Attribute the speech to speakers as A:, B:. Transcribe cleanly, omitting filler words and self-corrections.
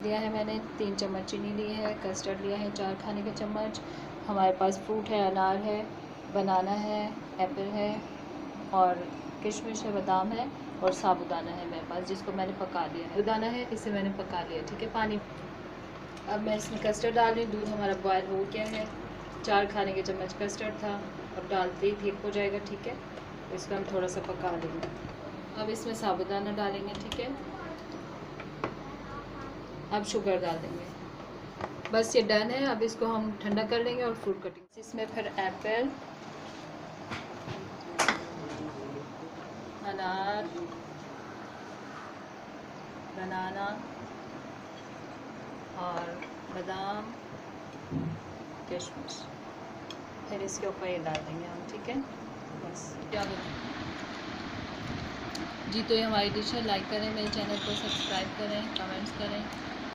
A: लिया है मैंने 3 चम्मच चीनी ली है, कस्टर्ड लिया है 4 खाने के चम्मच, हमारे पास फ्रूट है, अनार है, बनाना है, एप्पल है और किशमिश है, बादाम है और साबुदाना है मेरे पास, जिसको मैंने पका लिया है। साबुदाना है, इसे मैंने पका लिया, ठीक है। पानी, अब मैं इसमें कस्टर्ड डाल रही हूँ। दूध हमारा बॉयल हो गया है, 4 खाने के चम्मच कस्टर्ड था, अब डालते ही थिक हो जाएगा, ठीक है। इसको हम थोड़ा सा पका लेंगे। अब इसमें साबुदाना डालेंगे, ठीक है। अब शुगर डाल देंगे, बस ये डन है। अब इसको हम ठंडा कर लेंगे और फ्रूट कटिंग, इसमें फिर एप्पल, अनार, बनाना और बादाम, किशमिश, फिर इसके ऊपर ये डाल देंगे हम, ठीक है। बस क्या जी, तो ये हमारी डिश है। लाइक करें, मेरे चैनल को सब्सक्राइब करें, कमेंट्स करें।